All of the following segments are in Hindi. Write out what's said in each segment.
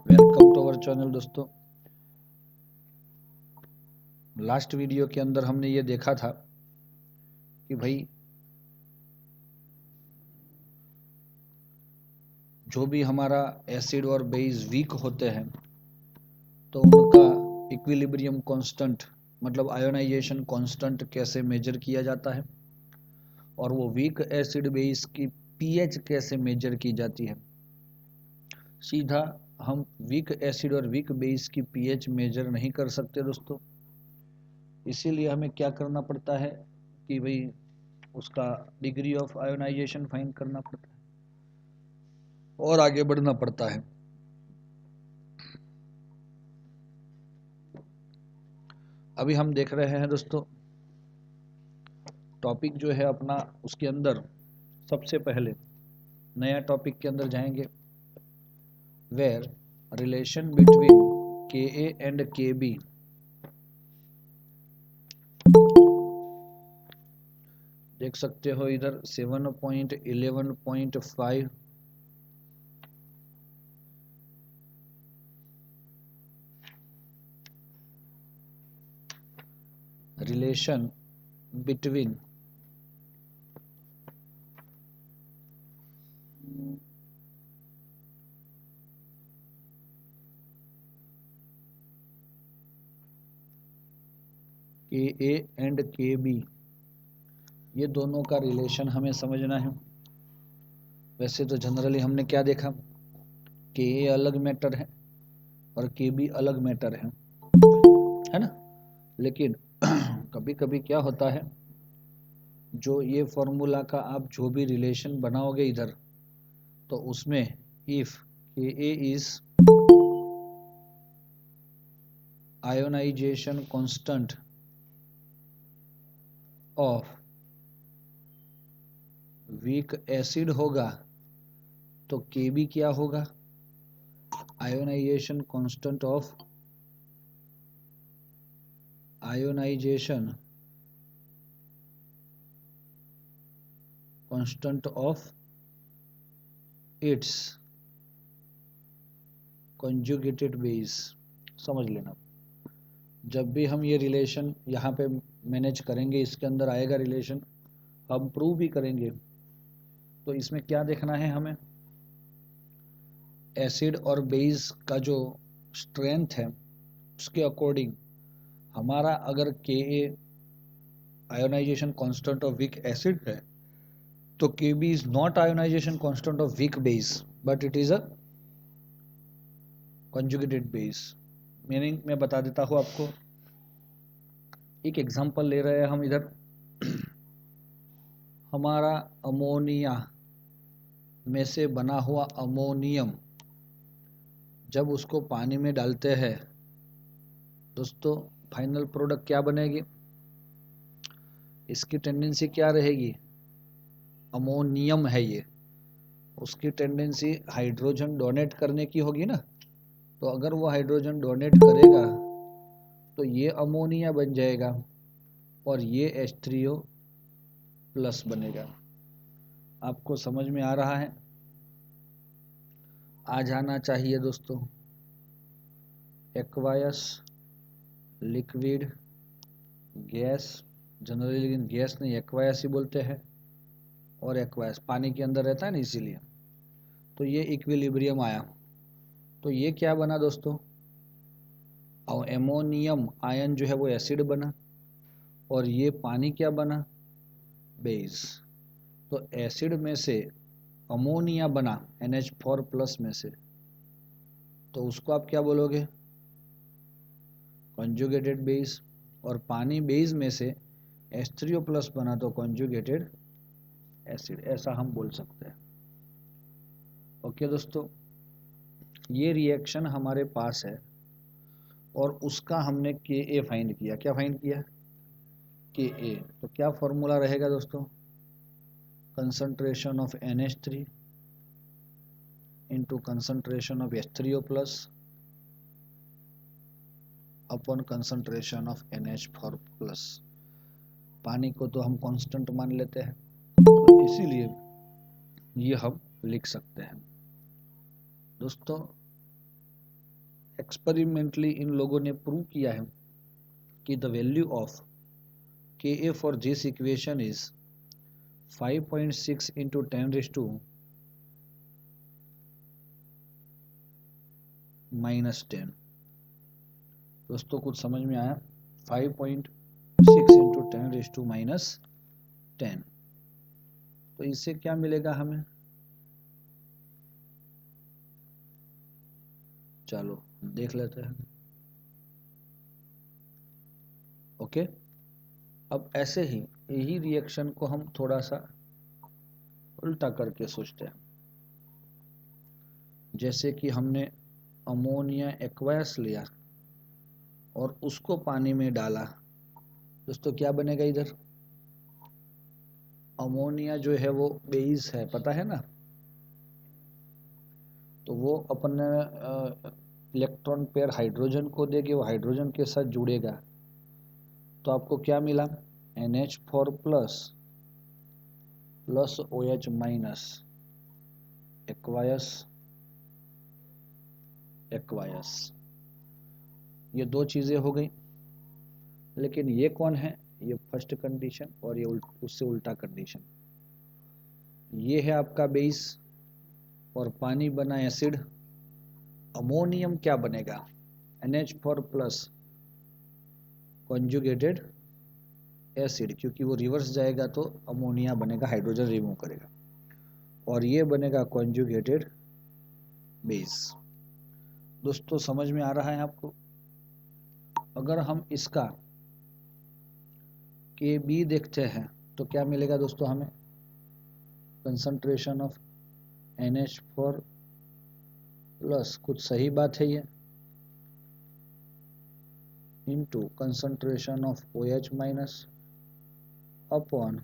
वेलकम टू अवर चैनल दोस्तों। लास्ट वीडियो के अंदर हमने ये देखा था कि भाई जो भी हमारा एसिड और बेस वीक होते हैं तो उनका इक्विलिब्रियम कांस्टेंट मतलब आयोनाइजेशन कांस्टेंट कैसे मेजर किया जाता है और वो वीक एसिड बेस की पीएच कैसे मेजर की जाती है। सीधा हम वीक एसिड और वीक बेस की पीएच मेजर नहीं कर सकते दोस्तों, इसीलिए हमें क्या करना पड़ता है कि भाई उसका डिग्री ऑफ आयोनाइजेशन फाइंड करना पड़ता है और आगे बढ़ना पड़ता है। अभी हम देख रहे हैं दोस्तों टॉपिक जो है अपना, उसके अंदर सबसे पहले नया टॉपिक के अंदर जाएंगे वेयर रिलेशन बिटवीन के ए एंड के बी देख सकते हो इधर 7.11.5 रिलेशन बिटवीन के ए एंड के बी, ये दोनों का रिलेशन हमें समझना है। वैसे तो जनरली हमने क्या देखा, के ए अलग मैटर है और के बी अलग मैटर है ना। लेकिन कभी कभी क्या होता है, जो ये फॉर्मूला का आप जो भी रिलेशन बनाओगे इधर, तो उसमें if K A is ionisation constant of weak acid होगा तो के बी क्या होगा, ionisation constant of ionisation constant of its conjugated base. समझ लेना, जब भी हम ये रिलेशन यहाँ पे मैनेज करेंगे, इसके अंदर आएगा रिलेशन, हम प्रूव भी करेंगे। तो इसमें क्या देखना है हमें, एसिड और बेस का जो स्ट्रेंथ है उसके अकॉर्डिंग हमारा अगर K A ionisation constant of weak acid है तो K B is not ionisation constant of weak base but it is a conjugated base. Meaning मैं बता देता हूं आपको, एक एग्जांपल ले रहे हैं हम इधर। हमारा अमोनिया में से बना हुआ अमोनियम जब उसको पानी में डालते हैं दोस्तों, फाइनल प्रोडक्ट क्या बनेगी, इसकी टेंडेंसी क्या रहेगी, अमोनियम है ये, उसकी टेंडेंसी हाइड्रोजन डोनेट करने की होगी ना। तो अगर वो हाइड्रोजन डोनेट करेगा तो ये अमोनिया बन जाएगा और ये H3O प्लस बनेगा। आपको समझ में आ रहा है, आ जाना चाहिए दोस्तों। एक्वायस लिक्विड गैस, जनरली लेकिन गैस नहीं एक्वायस ही बोलते हैं, और एक्वायस पानी के अंदर रहता है ना इसीलिए। तो ये इक्विलिब्रियम आया, तो ये क्या बना दोस्तों, और एमोनियम आयन जो है वो एसिड बना और ये पानी क्या बना, बेस। तो एसिड में से अमोनिया बना NH4 प्लस में से, तो उसको आप क्या बोलोगे, कंजुगेटेड बेस। और पानी बेस में से H3O प्लस बना तो कंजुगेटेड एसिड, ऐसा हम बोल सकते हैं। ओके दोस्तों, ये रिएक्शन हमारे पास है और उसका हमने के ए फाइंड किया। क्या फाइंड किया, के ए। तो क्या फॉर्मूला रहेगा दोस्तों, concentration of NH3 into concentration of H3O plus upon concentration of NH4 plus। पानी को तो हम कांस्टेंट मान लेते हैं, तो इसीलिए ये हम लिख सकते हैं दोस्तों। एक्सपेरिमेंटली इन लोगों ने प्रूव किया है कि the value of Ka for this equation is 5.6 into 10⁻⁻10। दोस्तों कुछ समझ में आया? 5.6 इंटू 10⁻⁻10। तो इससे क्या मिलेगा हमें? चलो देख लेते हैं। ओके, अब ऐसे ही यही रिएक्शन को हम थोड़ा सा उल्टा करके सोचते हैं। जैसे कि हमने अमोनिया एक्वायस लिया और उसको पानी में डाला, दोस्तों क्या बनेगा? इधर अमोनिया जो है वो बेस है, पता है ना? तो वो अपने इलेक्ट्रॉन पेयर हाइड्रोजन को देके वो हाइड्रोजन के साथ जुड़ेगा। तो आपको क्या मिला? NH4 plus OH minus aqueous. ये दो चीजें हो गई। लेकिन ये कौन है? ये फर्स्ट कंडीशन और ये उससे उल्टा कंडीशन। ये है आपका बेस और पानी बना एसिड। अमोनियम क्या बनेगा? NH4 प्लस कॉन्जुगेटेड एसिड, क्योंकि वो रिवर्स जाएगा तो अमोनिया बनेगा, हाइड्रोजन रिमूव करेगा, और ये बनेगा कॉन्जुगेटेड बेस। दोस्तों समझ में आ रहा है आपको? अगर हम इसका Kb देखते हैं तो क्या मिलेगा दोस्तों हमें? कंसंट्रेशन ऑफ NH4 प्लस, कुछ सही बात है ये, into concentration of OH minus upon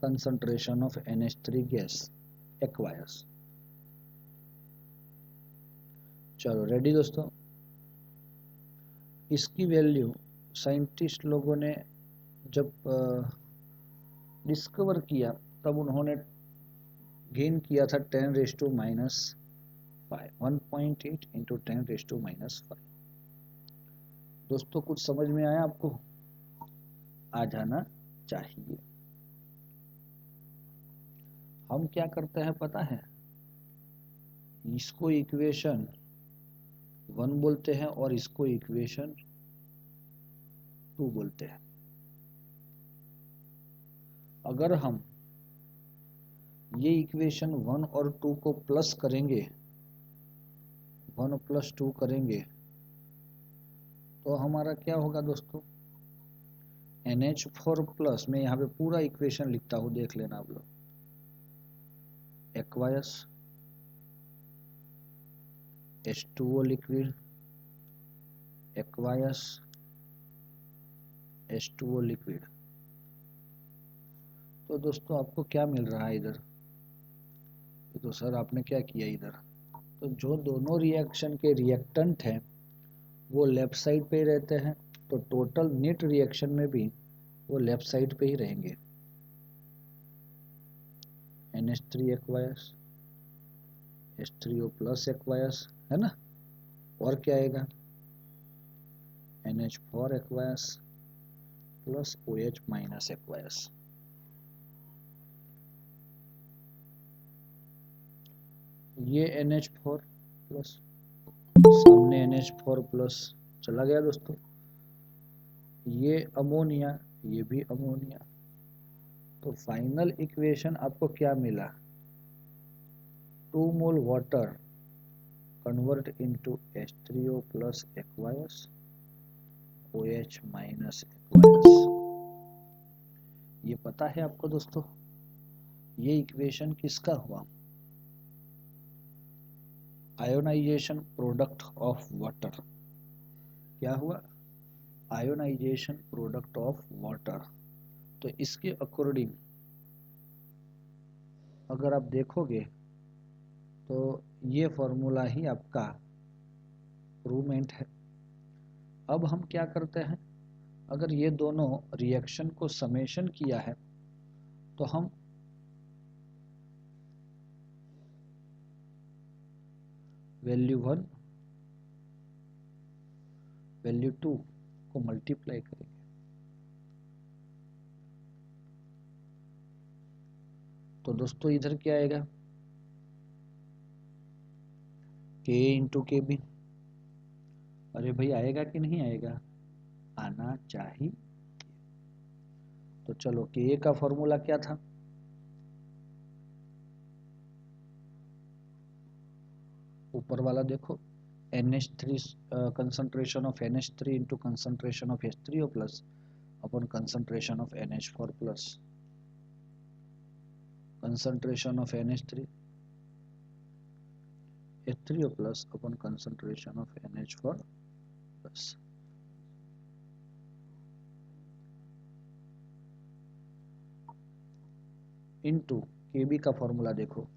concentration of NH3 gas aqueous. चलो रेडी दोस्तों। इसकी वैल्यू साइंटिस्ट लोगों ने जब डिस्कवर किया तब उन्होंने गेन किया था 10⁻⁻5, 1.8 इंटू 10⁻⁻5। दोस्तों कुछ समझ में आया आपको? आ जाना चाहिए। हम क्या करते हैं पता है? इसको इक्वेशन 1 बोलते हैं और इसको इक्वेशन 2 बोलते हैं। अगर हम ये इक्वेशन 1 और 2 को प्लस करेंगे, 1 प्लस 2 करेंगे, तो हमारा क्या होगा दोस्तों? NH4 प्लस, मैं यहाँ पे पूरा इक्वेशन लिखता हूँ, देख लेना आप लोग। Aqueous H2O liquid, aqueous H2O liquid. तो दोस्तों आपको क्या मिल रहा है इधर? तो सर आपने क्या किया इधर? तो जो दोनों रिएक्शन के रिएक्टेंट हैं वो लेफ्ट साइड पे ही रहते हैं, तो टोटल नेट रिएक्शन में भी वो लेफ्ट साइड पे ही रहेंगे। NH3 aqueous H3O plus aqueous, है ना? और क्या आएगा? NH4 aqueous plus OH minus aqueous. ये NH4 प्लस, सामने NH4 प्लस चला गया दोस्तों। ये अमोनिया, ये भी अमोनिया। तो फाइनल इक्वेशन आपको क्या मिला? 2 mole water convert into H3O plus aqueous OH minus aqueous. ये पता है आपको दोस्तों? ये इक्वेशन किसका हुआ? Ionization product of water. क्या हुआ? Ionization product of water. तो इसके अकॉर्डिंग अगर आप देखोगे तो ये फॉर्मूला ही आपका प्रूवमेंट है। अब हम क्या करते हैं? अगर ये दोनों रिएक्शन को समेशन किया है तो हम वैल्यू 1 वैल्यू 2 को मल्टीप्लाई करेंगे। तो दोस्तों इधर क्या आएगा, के इंटू के बी। अरे भाई आएगा कि नहीं आएगा, आना चाहिए। तो चलो के का फॉर्मूला क्या था, ऊपर वाला देखो, NH3 concentration of NH3 into concentration of H3O plus upon concentration of NH4 plus, concentration of NH3 H3O plus upon concentration of NH4 plus। Into Kb का फॉर्मूला देखो,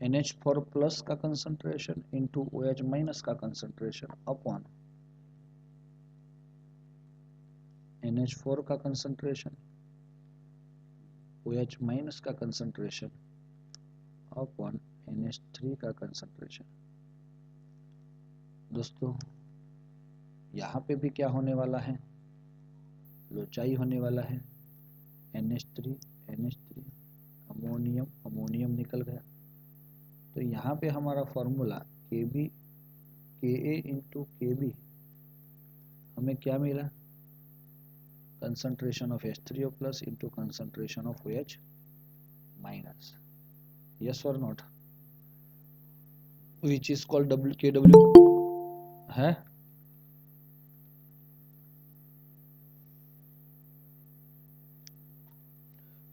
NH4 प्लस का कंसंट्रेशन इंटू OH माइनस का कंसंट्रेशन अपॉन NH4 का कंसंट्रेशन OH माइनस का कंसंट्रेशन अपॉन NH3 का कंसंट्रेशन। दोस्तों यहाँ पे भी क्या होने वाला है, लोचाई होने वाला है। NH3 अमोनियम अमोनियम निकल गया। तो यहाँ पे हमारा formula Kb Ka into Kb हमें क्या मिला, concentration of H3O plus into concentration of OH minus, yes और not, which is called Kw है।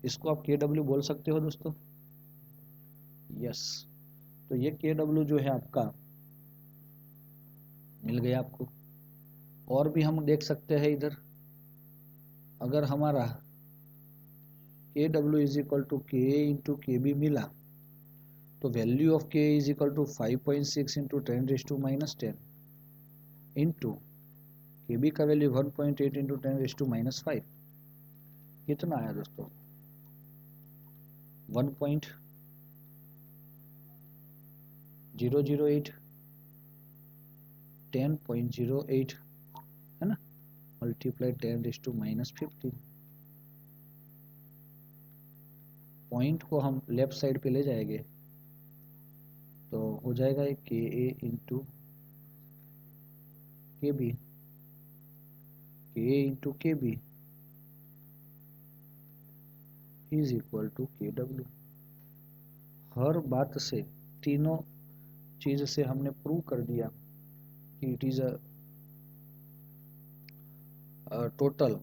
इसको आप Kw बोल सकते हो दोस्तों, यस। तो ये Kw जो है आपका मिल गया आपको। और भी हम देख सकते हैं इधर, अगर हमारा Kw is equal to Ka into Kb मिला तो value of K is equal to 5.6 into 10⁻⁻10 into Kb का वैल्यू 1.8 इंटू 10⁻⁻5। कितना आया दोस्तों, 1.008 10.08 है ना, मल्टीप्लाई 10⁻⁻15। पॉइंट को हम लेफ्ट साइड पे ले जाएंगे तो हो जाएगा Ka into Kb, Ka into Kb is equal to Kw। हर बात से, तीनों चीज से हमने प्रूव कर दिया कि it is a total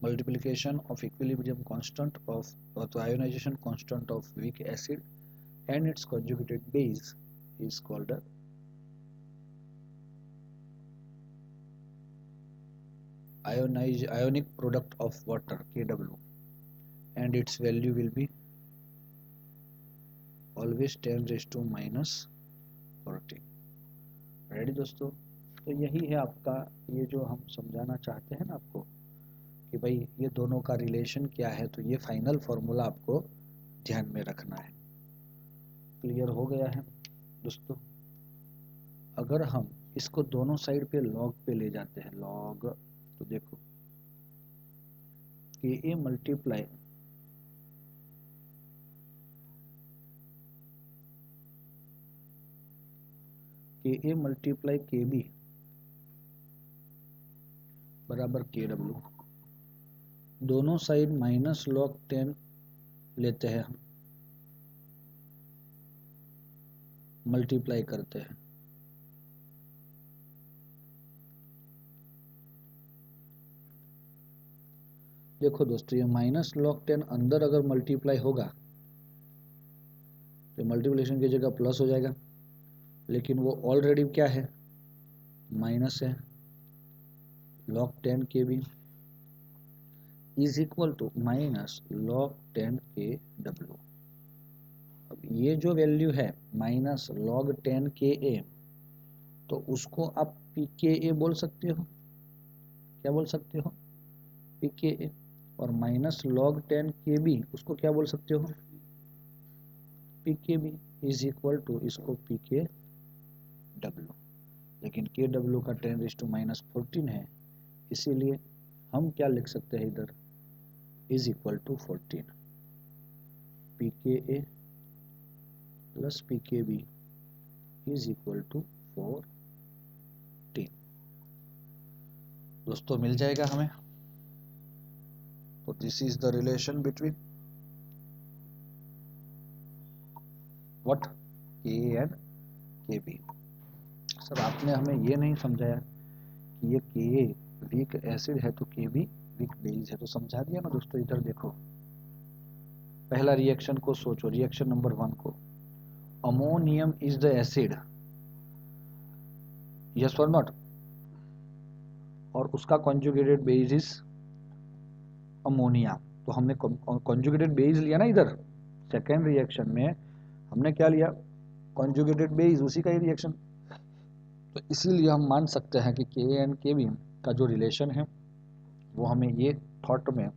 multiplication of equilibrium constant of the ionization constant of weak acid and its conjugated base is called a ionic product of water Kw, and its value will be always 10⁻⁻40। Ready दोस्तों, तो यही है आपका, ये जो हम समझाना चाहते हैं ना आपको कि भाई ये दोनों का रिलेशन क्या है, तो ये फाइनल फॉर्मूला आपको ध्यान में रखना है। क्लियर हो गया है दोस्तों। अगर हम इसको दोनों साइड पे लॉग पे ले जाते हैं, लॉग, तो देखो Ka मल्टीप्लाई Kb बराबर Kw, दोनों साइड माइनस log 10 लेते हैं हम, मल्टीप्लाई करते हैं। देखो दोस्तों, ये माइनस log 10 अंदर अगर मल्टीप्लाई होगा तो मल्टीप्लिकेशन की जगह प्लस हो जाएगा, लेकिन वो ऑलरेडी क्या है, माइनस है। log 10 Kb is equal to minus log 10 Kw। अब ये जो वैल्यू है माइनस log 10 Ka, तो उसको आप pKa बोल सकते हो। क्या बोल सकते हो, pKa। और माइनस log 10 KB, उसको क्या बोल सकते हो, PKB इज इक्वल टू इसको PKW, लेकिन KW का 10⁻⁻14 है, इसीलिए हम क्या लिख सकते हैं इधर, is equal to 14, PKA plus PKB is equal to 14। दोस्तों मिल जाएगा हमें। तो this is the relation between what, KA and KB। Sir आपने हमें ये नहीं समझाया कि ये KA वीक एसिड है तो KB वीक बेस है, तो समझा दिया ना दोस्तों। इधर देखो, पहला रिएक्शन को सोचो, रिएक्शन नंबर 1 को, ammonium is the acid, yes और नॉट, और उसका कॉन्जुगेटेड बेस इज अमोनिया। तो हमने कॉन्जुगेटेड बेस लिया ना इधर, सेकेंड रिएक्शन में हमने क्या लिया, कॉन्जुगेटेड बेस, उसी का ही रिएक्शन। तो इसीलिए हम मान सकते हैं कि के एंड के बी का जो रिलेशन है वो हमें ये थॉट में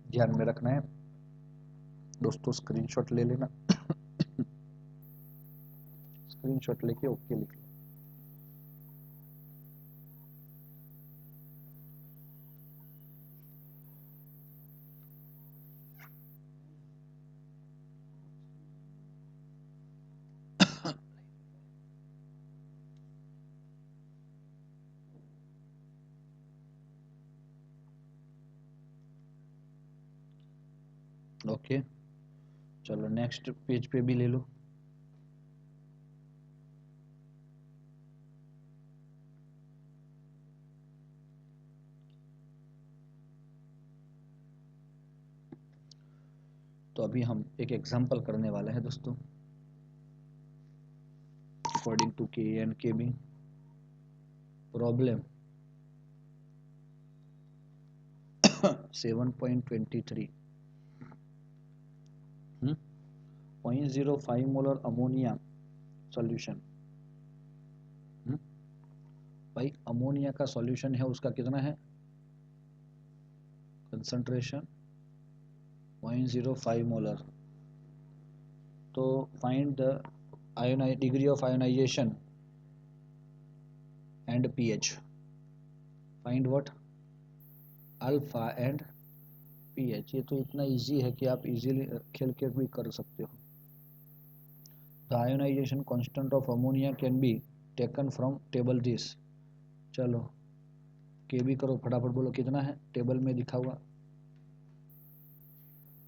ध्यान में रखना है। दोस्तों स्क्रीनशॉट ले लेना, स्क्रीनशॉट लेके ओके लिख लो। ओके चलो नेक्स्ट पेज पे भी ले लो। तो अभी हम एक एग्जांपल करने वाले हैं दोस्तों, according to K and K B problem 7.23 0.05 molar ammonia solution. भाई अमोनिया का सॉल्यूशन है, उसका कितना है कंसंट्रेशन 0.05 मोलर। तो find the degree of ionization and pH, find what, alpha and pH. ये तो इतना इजी है कि आप इजीली खेल के भी कर सकते हो। The ionization constant of ammonia can be taken from table this. चलो के भी करो, फटाफट बोलो कितना है टेबल में दिखा हुआ,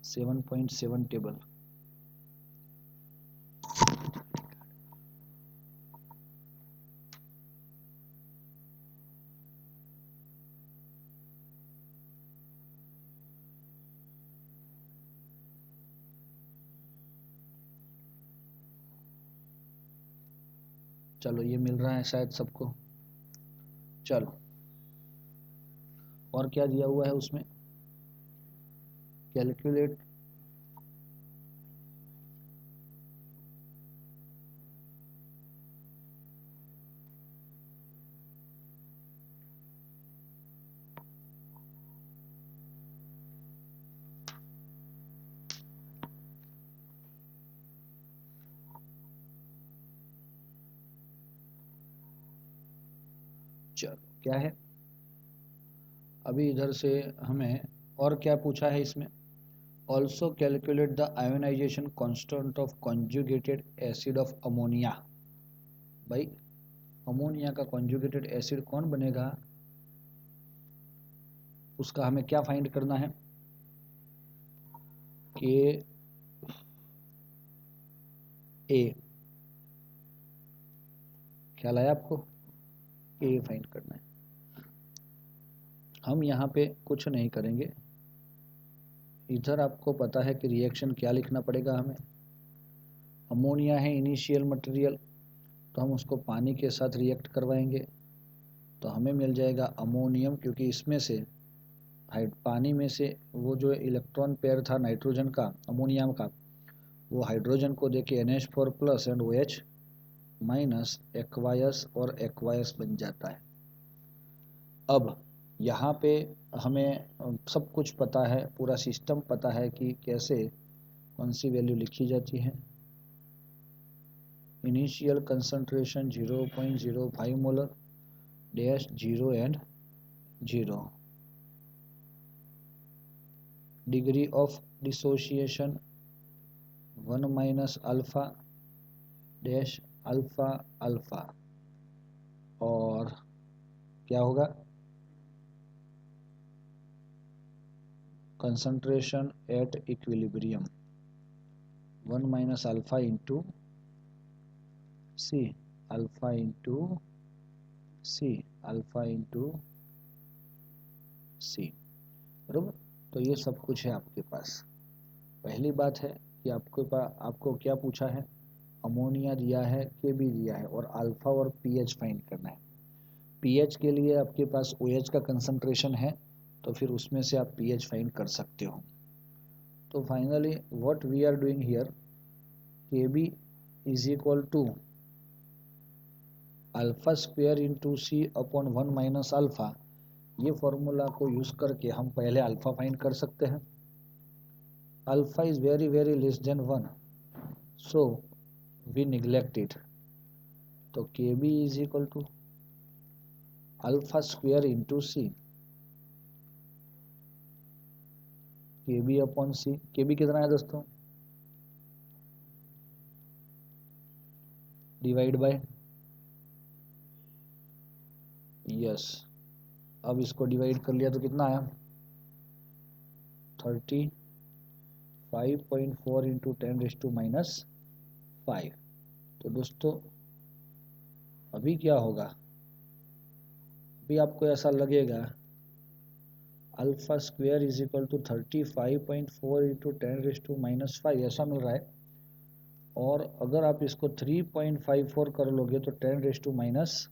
7.7 टेबल। चलो ये मिल रहा है शायद सबको। चलो और क्या दिया हुआ है उसमें, कैलकुलेट चलो क्या है, अभी इधर से हमें और क्या पूछा है इसमें, also calculate the ionization constant of conjugated acid of ammonia. भाई अमोनिया का कॉन्जुगेटेड एसिड कौन बनेगा, उसका हमें क्या फाइंड करना है, के ए, ख्याल आया आपको, ए फाइंड करना है। हम यहाँ पे कुछ नहीं करेंगे, इधर आपको पता है कि रिएक्शन क्या लिखना पड़ेगा हमें, अमोनिया है इनिशियल मटेरियल, तो हम उसको पानी के साथ रिएक्ट करवाएंगे तो हमें मिल जाएगा अमोनियम, क्योंकि इसमें से पानी में से वो जो इलेक्ट्रॉन पेयर था नाइट्रोजन का अमोनियम का, वो हाइड्रोजन को देके NH4 plus and OH minus aqueous और एक्वायस बन जाता है। अब यहाँ पे हमें सब कुछ पता है, पूरा सिस्टम पता है कि कैसे कौन सी वैल्यू लिखी जाती है। Initial concentration 0.05 molar dash 0 and 0, degree of dissociation 1 minus alpha dash alpha alpha, और क्या होगा, concentration at equilibrium 1 minus alpha into C, alpha into C, alpha into C, बरोबर। तो ये सब कुछ है आपके पास। पहली बात है कि आपको क्या पूछा है, अमोनिया दिया है, केबी दिया है, और अल्फा और पीएच फाइंड करना है। पीएच के लिए आपके पास ओएच का कंसंट्रेशन है, तो फिर उसमें से आप पीएच फाइंड कर सकते हो। तो finally what we are doing here, KB is equal to alpha square into C upon 1 minus alpha. ये फॉर्मूला को यूज करके हम पहले अल्फा फाइंड कर सकते हैं। Alpha is very very less than 1, so we neglect it. तो KB is equal to alpha square into C, KB upon C. KB कितना है दोस्तों, डिवाइड बाय, यस, अब इसको डिवाइड कर लिया तो कितना आया, 35.4 इंटू 10⁻⁻5। तो दोस्तों अभी क्या होगा, अभी आपको ऐसा लगेगा alpha square is equal to 35.4 into 10⁻⁻5 ऐसा मिल रहा है। और अगर आप इसको 3.54 कर लोगे तो 10⁻⁻,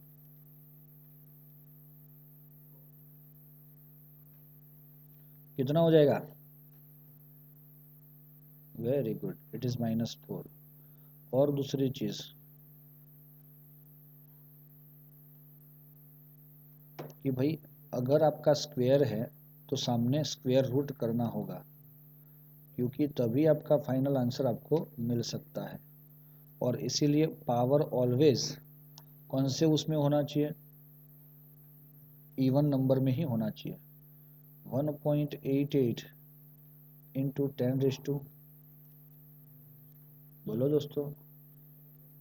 कितना हो जाएगा, वेरी गुड, इट इज -4। और दूसरी चीज कि भाई अगर आपका स्क्वायर है तो सामने स्क्वायर रूट करना होगा, क्योंकि तभी आपका फाइनल आंसर आपको मिल सकता है। और इसीलिए पावर ऑलवेज कौन से उसमें होना चाहिए, इवन नंबर में ही होना चाहिए। 1.88 इंटू 10⁻, बोलो दोस्तों,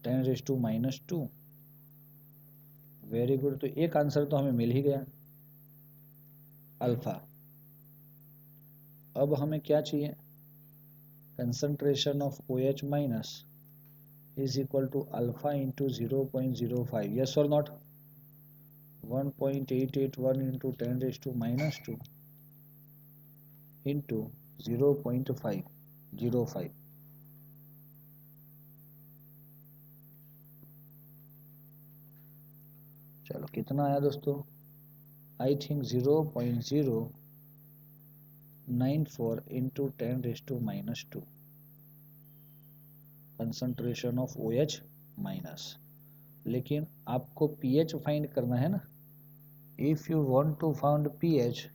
10⁻²। वेरी गुड, तो एक आंसर तो हमें मिल ही गया, अल्फा। अब हमें क्या चाहिए, concentration of OH minus is equal to alpha into 0.05, yes और नॉट, 1.881 इंटू 10⁻² इंटू 0.505। चलो कितना आया दोस्तों, I think 0.094 into 10⁻², concentration of OH minus. लेकिन आपको पीएच फाइंड करना है ना। If you want to find pH,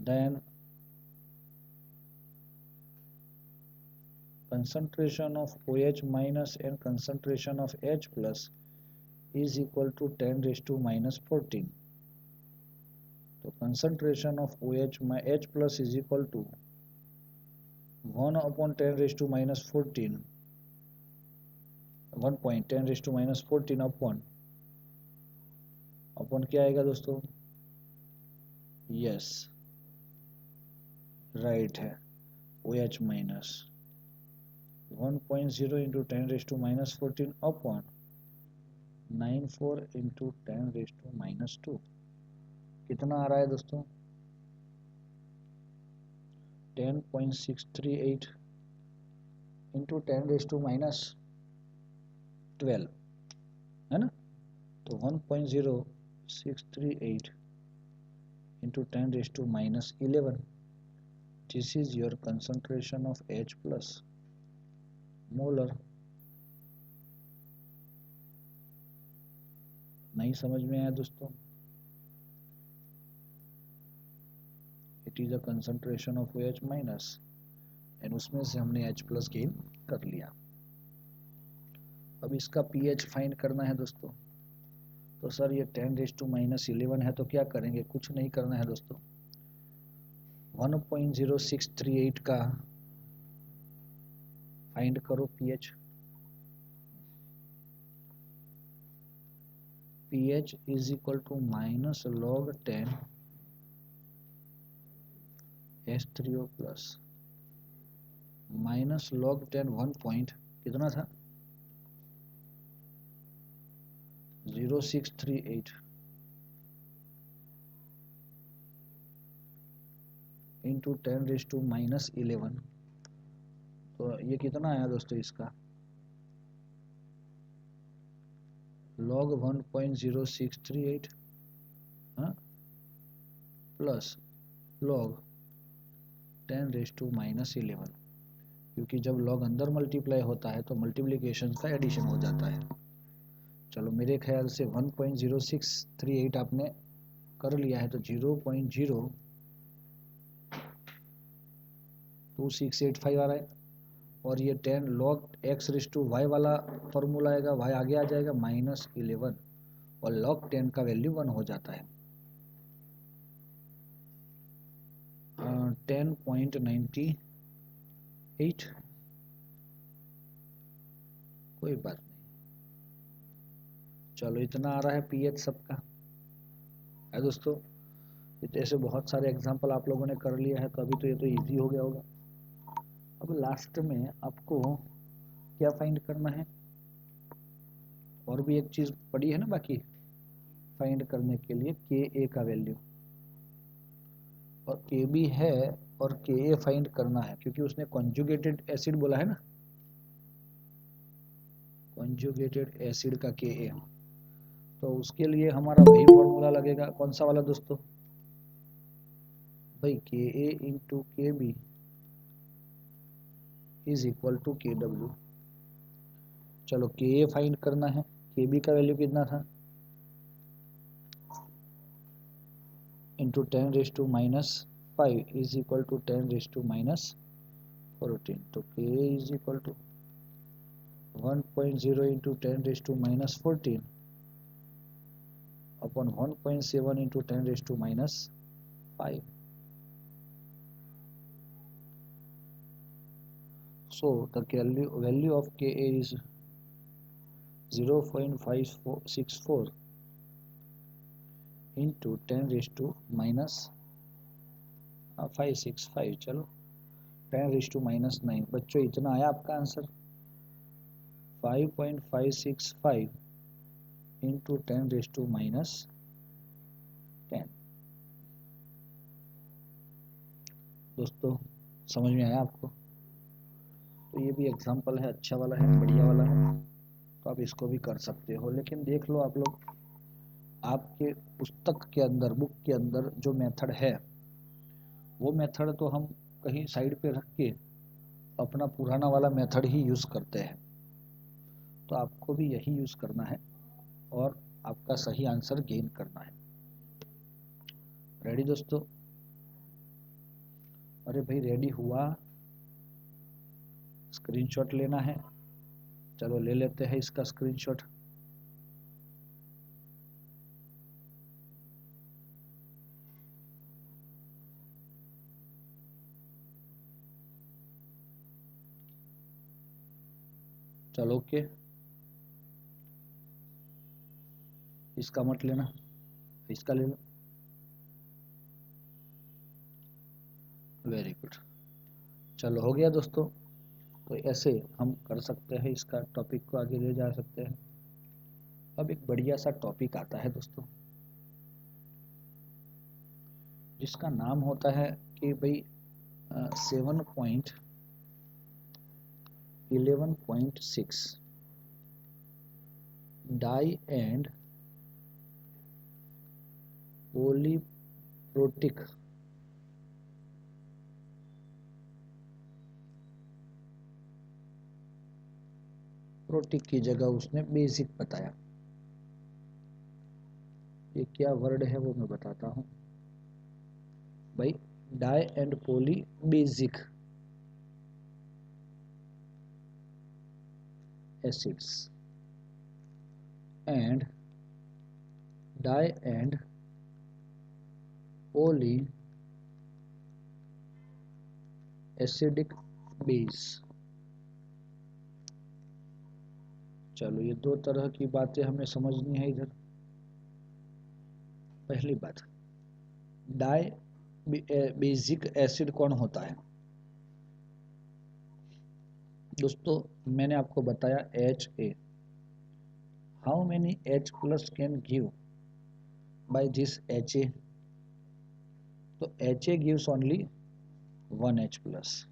then concentration of OH minus and concentration of H plus is equal to 10⁻⁻14. तो concentration of H plus is equal to 1 upon 10⁻⁻14, 1.10⁻⁻14 upon क्या आएगा दोस्तों, यस राइट है, OH minus 1.0 into 10⁻⁻14 upon 94 into 10⁻²। कितना आ रहा है दोस्तों, 10.638 इंटू 10⁻12, है ना। तो 1.0638 into 10⁻11, this is your concentration of H plus molar. नहीं समझ में आया दोस्तों, it is a concentration of OH minus, and उसमें से हमने H प्लस गेन कर लिया। अब इसका pH फाइंड करना है दोस्तों। तो सर ये 10⁻⁻11 है, तो क्या करेंगे? कुछ नहीं करना है दोस्तों, 1.0638 का फाइंड करो pH। pH इज equal to minus log 10 H3O plus minus log 10 1 point कितना था 0638 इंटू 10⁻11। तो ये कितना आया दोस्तों इसका log 1.0638 प्लस log 10⁻11, क्योंकि जब log अंदर मल्टीप्लाई होता है तो मल्टीप्लिकेशन का एडिशन हो जाता है। चलो मेरे ख्याल से 1.0638 आपने कर लिया है, तो 0.02685 आ रहा है, और ये 10 log x raise to y वाला फॉर्मूला आएगा, y आगे आ जाएगा -11, और log 10 का वैल्यू 1 हो जाता है 10.98। कोई बात नहीं, चलो इतना आ रहा है pH सबका है दोस्तों। ऐसे बहुत सारे एग्जाम्पल आप लोगों ने कर लिया है, तो अभी तो ये तो इजी हो गया होगा। अब लास्ट में आपको क्या फाइंड करना है, और भी एक चीज पड़ी है ना बाकी फाइंड करने के लिए, Ka का वैल्यू, और Kb है, और Ka फाइंड करना है, क्योंकि उसने कॉन्जुगेटेड एसिड बोला है ना, कॉन्जुगेटेड एसिड का Ka, तो उसके लिए हमारा वही फॉर्मूला लगेगा। कौन सा वाला दोस्तों? भाई Ka into Kb is equal to Kw। चलो Ka फाइंड करना है, Kb का वैल्यू कितना था इंटू 10⁻⁻5 इज इक्वल टू 10⁻⁻14। तो Ka is equal to 1.0 into 10⁻⁻14 upon 1.7 into 10⁻⁻5. So the value of Ka is 0.564 into 10⁻⁻565। चलो 10⁻⁻9। बच्चों इतना आया आपका आंसर 5.565 इंटू 10⁻⁻10। दोस्तों समझ में आया आपको? तो ये भी एग्जाम्पल है, अच्छा वाला है, बढ़िया वाला है, तो आप इसको भी कर सकते हो। लेकिन देख लो आप लोग, आपके पुस्तक के अंदर, बुक के अंदर जो मेथड है, वो मेथड तो हम कहीं साइड पे रख के अपना पुराना वाला मेथड ही यूज करते हैं। तो आपको भी यही यूज करना है और आपका सही आंसर गेन करना है। रेडी दोस्तों? अरे भाई रेडी हुआ? स्क्रीनशॉट लेना है? चलो ले लेते हैं इसका स्क्रीनशॉट। चलो ओके, इसका मत लेना, इसका ले लो। वेरी गुड, चलो हो गया दोस्तों। तो ऐसे हम कर सकते हैं, इसका टॉपिक को आगे ले जा सकते हैं। अब एक बढ़िया सा टॉपिक आता है दोस्तों, जिसका नाम होता है कि भाई 7.11.6 डाई एंड पोलीप्रोटिक प्रोटिक की जगह उसने बेसिक बताया। ये क्या वर्ड है वो मैं बताता हूं भाई। Di and poly basic acids and di and poly acidic base. चलो ये दो तरह की बातें हमें समझनी है इधर। पहली बात, डाई बेसिक एसिड कौन होता है दोस्तों? मैंने आपको बताया HA। How many H plus can give by this HA? तो HA gives only 1 H plus,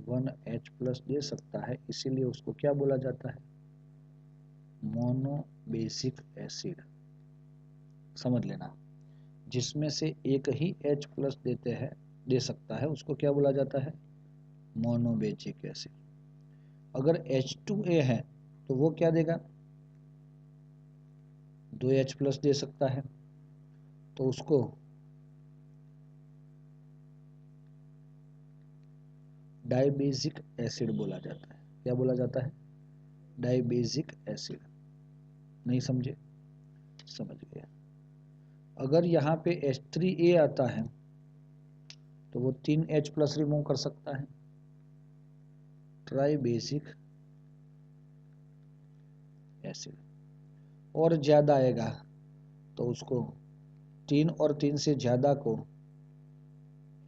1 H plus दे सकता है, इसीलिए उसको क्या बोला जाता है? Mono basic acid. समझ लेना, जिसमें से एक ही H प्लस दे सकता है उसको क्या बोला जाता है? Mono basic acid. अगर H2A है तो वो क्या देगा? 2 H प्लस दे सकता है, तो उसको डाइबेसिक एसिड बोला जाता है। क्या बोला जाता है? Dibasic acid. नहीं समझे? समझ गए। अगर यहाँ पे H3A आता है तो वो 3 H प्लस रिमूव कर सकता है, ट्राइबेसिक एसिड। और ज्यादा आएगा तो उसको 3 और 3 से ज्यादा को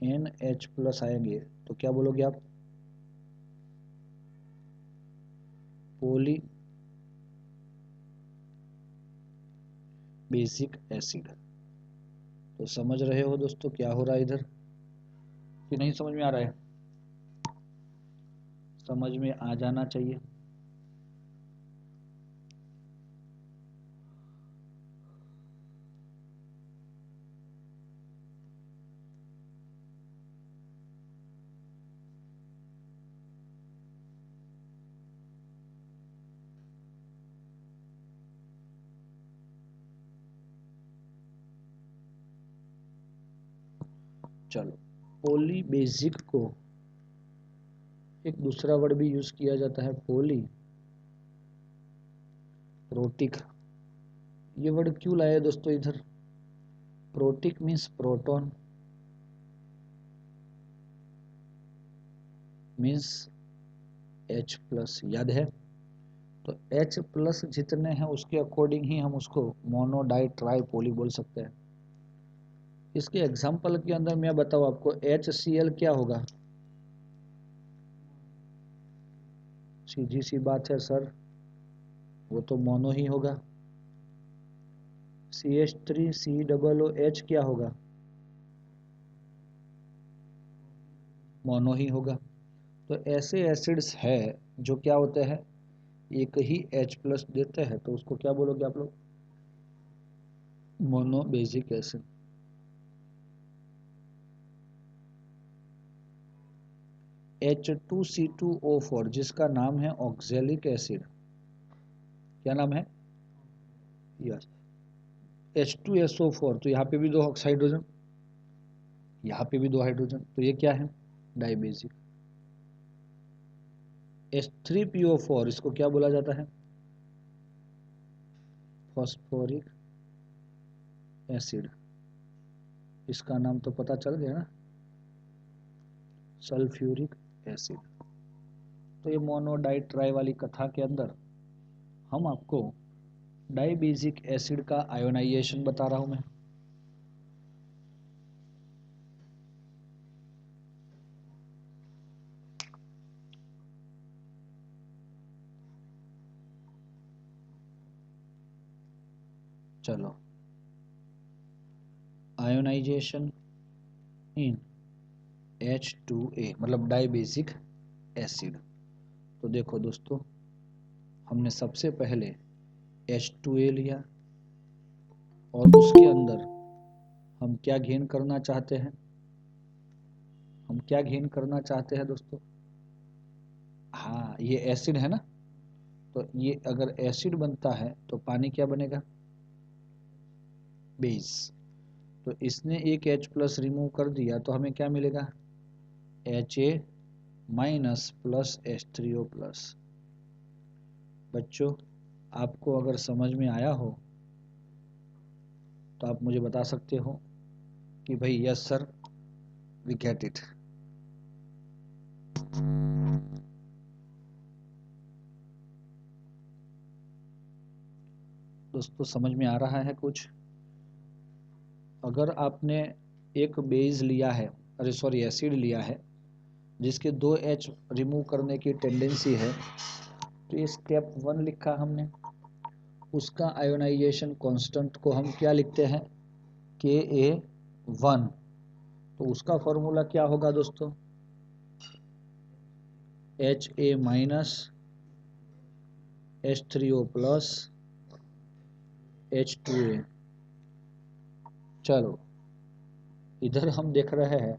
NH प्लस आएंगे तो क्या बोलोगे आप? पोली बेसिक एसिड। तो समझ रहे हो दोस्तों क्या हो रहा है इधर, कि नहीं समझ में आ रहा है? समझ में आ जाना चाहिए। चलो, पोली बेसिक को एक दूसरा वर्ड भी यूज किया जाता है, पोली प्रोटिक। ये वर्ड क्यों लाया दोस्तों इधर? Protic means proton, means H plus. याद है? तो H प्लस जितने हैं उसके अकॉर्डिंग ही हम उसको मोनो डाई ट्राई पोली बोल सकते हैं। इसके एग्जाम्पल के अंदर मैं बताऊं आपको, HCl क्या होगा? सीधी सी बात है सर, वो तो मोनो ही होगा। CH3COOH क्या होगा? मोनो ही होगा। तो ऐसे एसिड्स है जो क्या होते हैं? एक ही H प्लस देते हैं, तो उसको क्या बोलोगे आप लोग? Mono basic acid. H2C2O4 जिसका नाम है ऑक्जेलिक एसिड। क्या नाम है? Yes, H2SO4। तो यहाँ पे भी दो हाइड्रोजन, यहाँ पे भी दो हाइड्रोजन, तो ये क्या है? डाइबेसिक। H3PO4 इसको क्या बोला जाता है? Phosphoric acid. इसका नाम तो पता चल गया ना, सल्फ्यूरिक एसिड। तो ये मोनो डाई ट्राई वाली कथा के अंदर हम आपको डाइबेसिक एसिड का आयोनाइजेशन बता रहा हूं मैं। चलो, आयोनाइजेशन इन H2A मतलब डाइबेसिक एसिड। तो देखो दोस्तों, हमने सबसे पहले H2A लिया और उसके अंदर हम क्या गेन करना चाहते हैं? हम क्या गेन करना चाहते हैं दोस्तों? हाँ, ये एसिड है ना, तो ये अगर एसिड बनता है तो पानी क्या बनेगा? बेस। तो इसने एक H प्लस रिमूव कर दिया तो हमें क्या मिलेगा, Ha minus plus H3O plus. बच्चों आपको अगर समझ में आया हो तो आप मुझे बता सकते हो कि भाई yes sir we get it. दोस्तों समझ में आ रहा है कुछ? अगर आपने एक बेस लिया है, अरे सॉरी एसिड लिया है जिसके 2 H रिमूव करने की टेंडेंसी है, तो ये स्टेप 1 लिखा हमने, उसका आयोनाइजेशन कांस्टेंट को हम क्या लिखते हैं, Ka1। तो उसका फॉर्मूला क्या होगा दोस्तों, Ha minus H3O plus H2A। चलो इधर हम देख रहे हैं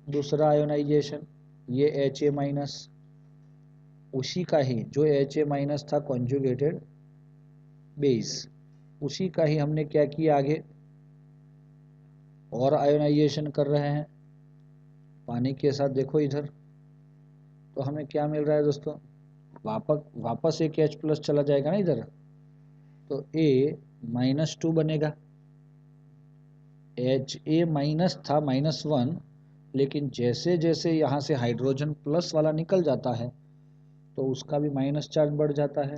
दूसरा आयोनाइजेशन, ये Ha माइनस, उसी का ही जो Ha माइनस था कॉन्जुगेटेड बेस, उसी का ही हमने क्या किया आगे और आयोनाइजेशन कर रहे हैं पानी के साथ। देखो इधर तो हमें क्या मिल रहा है दोस्तों, वापस एक H प्लस चला जाएगा ना इधर, तो A-2 बनेगा। Ha माइनस था -1, लेकिन जैसे जैसे यहाँ से हाइड्रोजन प्लस वाला निकल जाता है तो उसका भी माइनस चार्ज बढ़ जाता है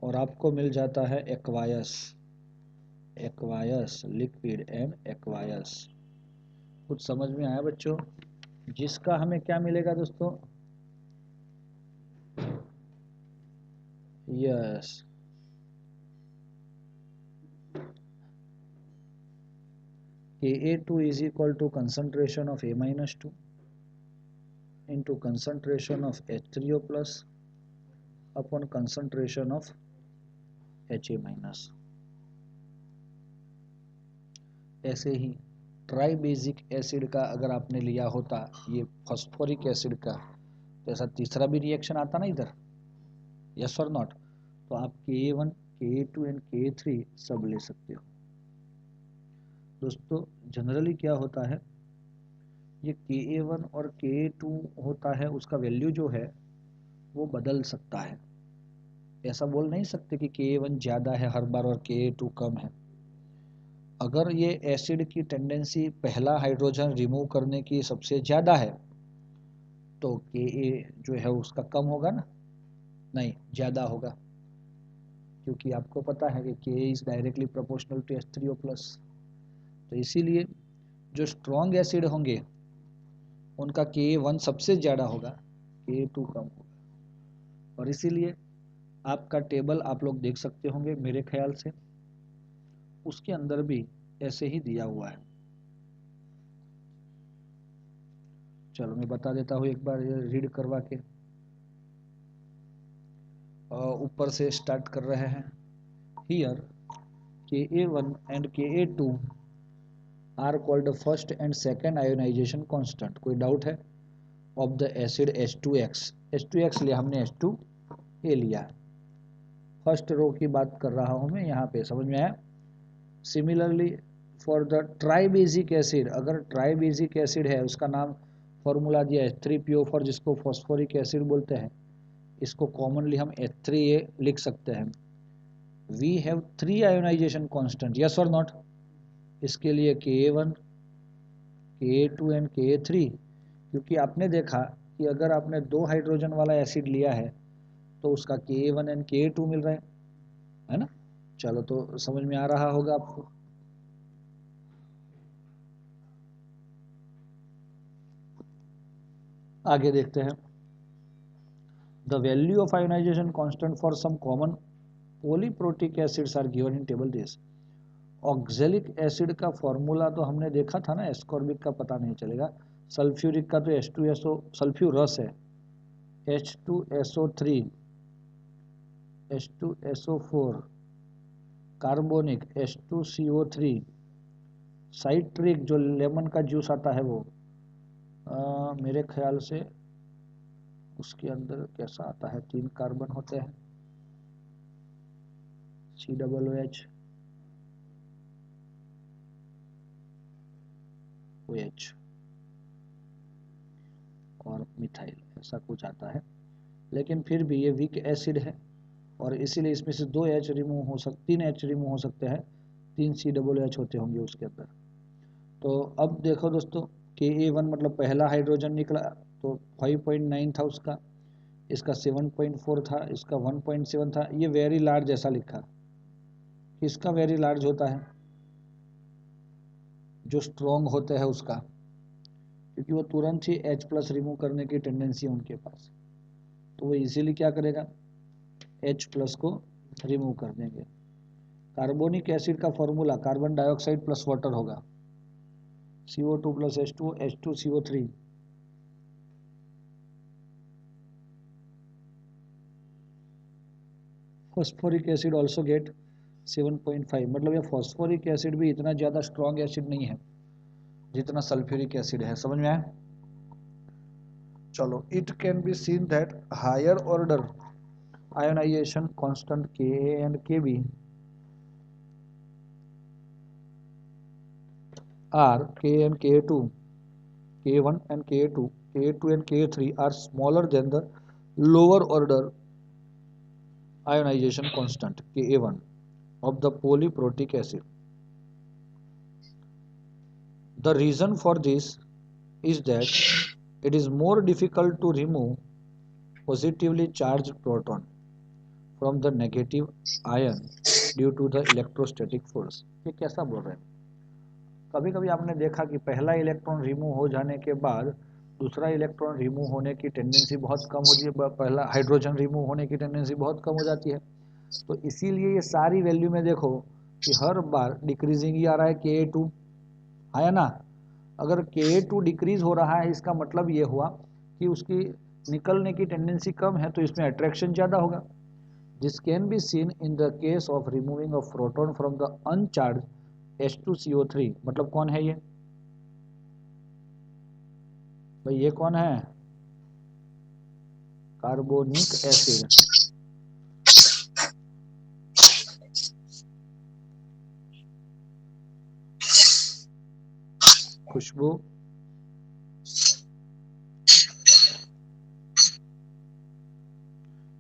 और आपको मिल जाता है एक्वायस लिक्विड एंड एक्वायस। कुछ समझ में आया बच्चों? जिसका हमें क्या मिलेगा दोस्तों, yes Ka2 is equal to concentration of A-2 into concentration of H3O plus upon concentration of Ha minus. ऐसे ही ट्राई बेसिक एसिड का अगर आपने लिया होता ये फॉस्फोरिक एसिड का, तो ऐसा तीसरा भी रिएक्शन आता ना इधर, यस और नॉट, तो आप Ka1 Ka2 एंड Ka3 सब ले सकते हो। दोस्तों जनरली क्या होता है, ये Ka1 और Ka2 होता है, उसका वैल्यू जो है वो बदल सकता है। ऐसा बोल नहीं सकते कि Ka1 ज़्यादा है हर बार और Ka2 कम है। अगर ये एसिड की टेंडेंसी पहला हाइड्रोजन रिमूव करने की सबसे ज़्यादा है तो Ka जो है उसका कम होगा ना, नहीं ज़्यादा होगा, क्योंकि आपको पता है कि Ka is directly proportional to H3O plus. तो इसीलिए जो स्ट्रॉन्ग एसिड होंगे उनका Ka1 सबसे ज़्यादा होगा, Ka2 कम होगा। और इसीलिए आपका टेबल आप लोग देख सकते होंगे मेरे ख्याल से, उसके अंदर भी ऐसे ही दिया हुआ है। चलो मैं बता देता हूँ एक बार रीड करवा के, ऊपर से स्टार्ट कर रहे हैं। Here Ka1 and Ka2 are called first and second ionization constant. कोई डाउट है? ऑफ द एसिड H2X लिया हमने, H2A लिया। फर्स्ट रो की बात कर रहा हूँ मैं यहाँ पे, समझ में आया? Similarly for the tribasic acid, अगर ट्राइबेसिक एसिड है उसका नाम फॉर्मूला दिया है H3PO4, जिसको फॉस्फोरिक एसिड बोलते हैं, इसको कॉमनली हम H3A लिख सकते हैं। We have 3 ionization constant, yes और नॉट? इसके लिए Ka1 Ka2 एंड Ka3, क्योंकि आपने देखा कि अगर आपने 2 हाइड्रोजन वाला एसिड लिया है तो उसका Ka1 एंड Ka2 मिल रहा है ना? चलो तो समझ में आ रहा होगा आपको। आगे देखते हैं। The value of ionization constant for some common polyprotic acids are given in table this। Oxalic acid का फॉर्मूला तो हमने देखा था ना, एस्कॉर्बिक का पता नहीं चलेगा, सल्फ्यूरिक का तो H2SO सल्फ्यूरस है, H2SO3 H2SO4, carbonic H2CO3, citric जो लेमन का जूस आता है वो, मेरे ख्याल से उसके अंदर कैसा आता है, 3 कार्बन होते हैं, COOH, OH और मिथाइल, ऐसा कुछ आता है। लेकिन फिर भी ये वीक एसिड है और इसीलिए इसमें से 2 H रिमूव हो सकते, 3 H रिमूव हो सकते हैं, 3 COOH होते होंगे उसके अंदर। तो अब देखो दोस्तों, Ka1 मतलब पहला हाइड्रोजन निकला तो 5.9 था उसका, इसका 7.4 था, इसका 1.7 था। ये वेरी लार्ज ऐसा लिखा, किसका वेरी लार्ज होता है? जो स्ट्रॉन्ग होता है उसका, क्योंकि वो तुरंत ही H+ रिमूव करने की टेंडेंसी है उनके पास, तो वो इजीली क्या करेगा, H+ को रिमूव कर देंगे। कार्बोनिक एसिड का formula carbon dioxide plus water होगा, CO2 + H2O H2CO3। Phosphoric acid also get 7.5, मतलब ये फॉस्फोरिक एसिड भी इतना ज़्यादा स्ट्रॉन्ग एसिड नहीं है जितना सल्फ्यूरिक एसिड है। समझ में आया? चलो, it can be seen that higher order ionization constant Ka and Kb are Ka and Ka2, K1 and Ka2, Ka2 and Ka3 are smaller than the lower order ionization constant Ka1 of the polyprotic acid. The reason for this is that it is more difficult to remove positively charged proton from the negative ion due to the electrostatic force। ये कैसा बोल रहे हैं? कभी कभी आपने देखा कि पहला इलेक्ट्रॉन रिमूव हो जाने के बाद दूसरा इलेक्ट्रॉन रिमूव होने की टेंडेंसी बहुत कम होती है, पहला हाइड्रोजन रिमूव होने की टेंडेंसी बहुत कम हो जाती है। तो इसीलिए ये सारी वैल्यू में देखो कि हर बार डिक्रीजिंग ही आ रहा है Ka2, है ना। अगर Ka2 डिक्रीज हो रहा है इसका मतलब ये हुआ कि उसकी निकलने की टेंडेंसी कम है, तो इसमें अट्रैक्शन ज़्यादा होगा। This can be seen in the case of removing of proton from the अनचार्ज H2CO3। मतलब कौन है ये भाई, ये कौन है? Carbonic acid. खुशबू,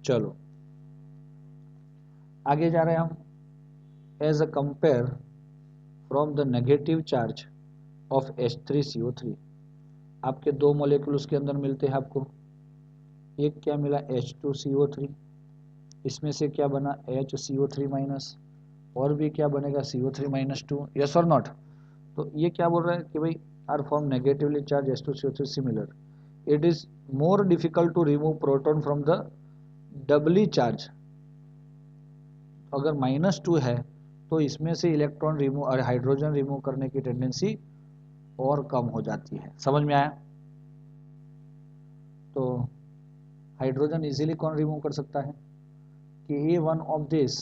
चलो आगे जा रहे हैं हम। As a compare from the negative charge of H3CO3, आपके 2 मॉलिक्यूल उसके अंदर मिलते हैं आपको। एक क्या मिला, H2CO3, इसमें से क्या बना, HCO3 माइनस, और भी क्या बनेगा, CO3-2। यस और नॉट? तो ये क्या बोल रहा है कि भाई are form negatively charge H2CO3 similar, it is more difficult to remove proton from the doubly charge. अगर -2 है तो इसमें से इलेक्ट्रॉन रिमूव और हाइड्रोजन रिमूव करने की टेंडेंसी और कम हो जाती है। समझ में आया? तो हाइड्रोजन इजीली कौन रिमूव कर सकता है? Ka1 of this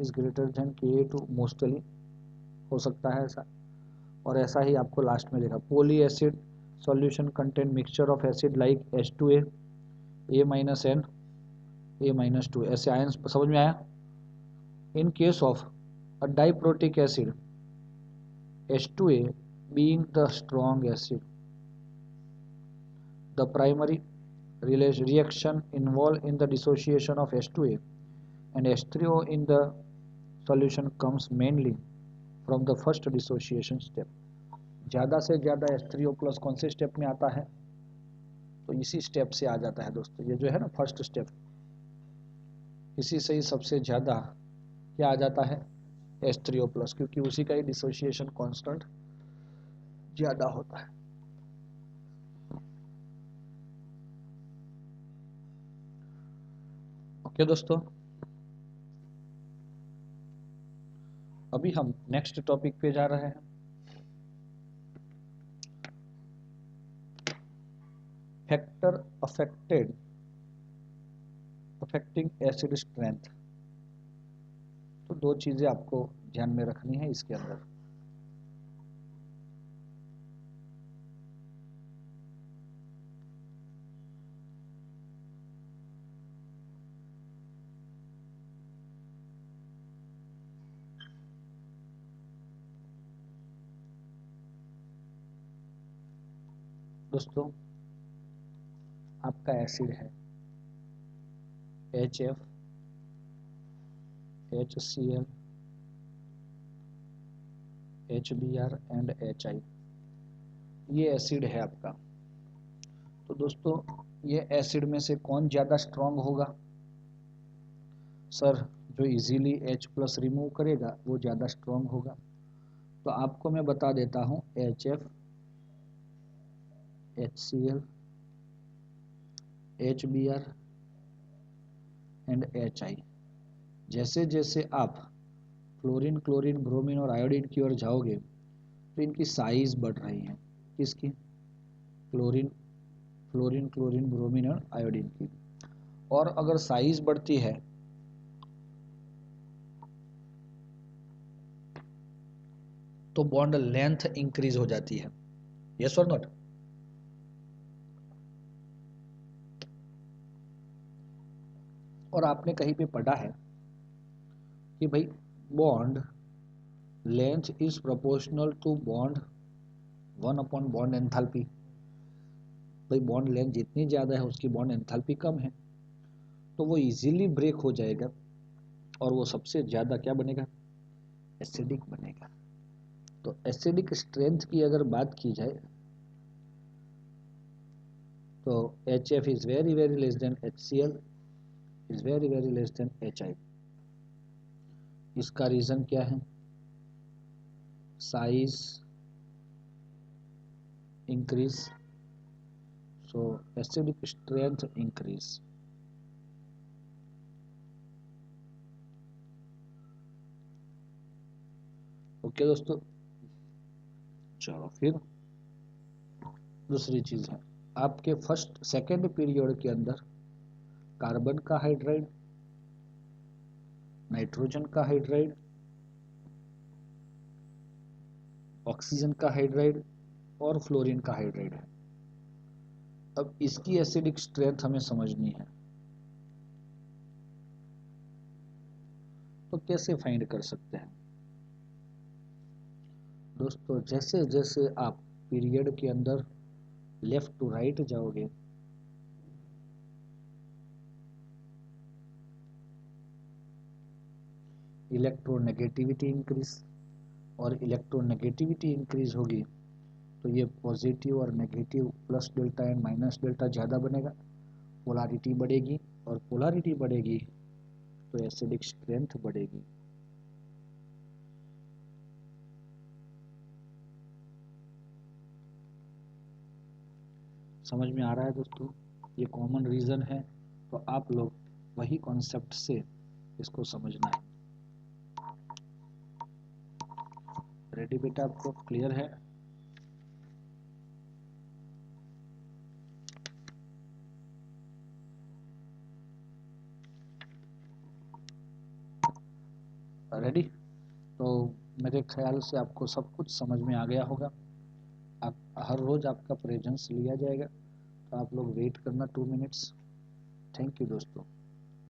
is greater than Ka2, mostly हो सकता है ऐसा। और ऐसा ही आपको लास्ट में लिखा, poly acid solution contain mixture of acid like H2A, A-N, A-2, ऐसे आयंस। समझ में आया? In case of a diprotic acid H2A being the strong acid, the primary reaction involved in the dissociation of H2A and H3O in the solution comes mainly from the first dissociation step। ज़्यादा से ज़्यादा H3O प्लस कौन से स्टेप में आता है? तो इसी स्टेप से आ जाता है दोस्तों, ये जो है ना फर्स्ट स्टेप, इसी से ही सबसे ज़्यादा क्या आ जाता है, H3O प्लस, क्योंकि उसी का ही डिसोसिएशन कांस्टेंट ज़्यादा होता है। ओके दोस्तों, अभी हम नेक्स्ट टॉपिक पे जा रहे हैं। Factor affecting acid strength. तो 2 चीजें आपको ध्यान में रखनी है इसके अंदर। दोस्तों आपका एसिड है HF, HCl, HBr and HI, ये एसिड है आपका। तो दोस्तों ये एसिड में से कौन ज़्यादा स्ट्रांग होगा? सर जो इजीली H+ रिमूव करेगा वो ज़्यादा स्ट्रांग होगा। तो आपको मैं बता देता हूँ HF, HCl, HBr and HI। जैसे जैसे आप फ्लोरीन, क्लोरीन, ब्रोमीन और आयोडीन की ओर जाओगे तो इनकी साइज बढ़ रही है। किसकी? क्लोरीन, फ्लोरीन, क्लोरीन, ब्रोमीन और आयोडीन की। और अगर साइज बढ़ती है तो बॉन्ड लेंथ इंक्रीज हो जाती है। यस और नॉट? और आपने कहीं पे पढ़ा है कि भाई bond length is proportional to bond 1 bond enthalpy. भाई बॉन्ड लेंथ जितनी ज़्यादा है उसकी बॉन्ड एंथैल्पी कम है, तो वो इजीली ब्रेक हो जाएगा और वो सबसे ज़्यादा क्या बनेगा? एसिडिक बनेगा। तो एसिडिक स्ट्रेंथ की अगर बात की जाए तो HF is very very less then HCl, is very very less then HI। इसका रीज़न क्या है? Size increase, so acidic strength increase. Okay दोस्तों, चलो फिर दूसरी चीज है आपके फर्स्ट सेकेंड पीरियड के अंदर कार्बन का हाइड्राइड, नाइट्रोजन का हाइड्राइड, ऑक्सीजन का हाइड्राइड और फ्लोरीन का हाइड्राइड है। अब इसकी एसिडिक स्ट्रेंथ हमें समझनी है, तो कैसे फाइंड कर सकते हैं? दोस्तों जैसे जैसे आप पीरियड के अंदर लेफ्ट टू राइट जाओगे इलेक्ट्रोनेगेटिविटी इंक्रीज, और इलेक्ट्रोनेगेटिविटी इंक्रीज होगी तो ये पॉजिटिव और negative plus delta and minus delta ज़्यादा बनेगा, पोलारिटी बढ़ेगी, और पोलारिटी बढ़ेगी तो एसिडिक स्ट्रेंथ बढ़ेगी। समझ में आ रहा है दोस्तों? ये कॉमन रीज़न है, तो आप लोग वही कॉन्सेप्ट से इसको समझना है। रेडी बेटा? आपको क्लियर है? रेडी? तो मेरे ख्याल से आपको सब कुछ समझ में आ गया होगा। आप हर रोज़ आपका प्रेजेंस लिया जाएगा, तो आप लोग वेट करना 2 मिनट्स। थैंक यू दोस्तों।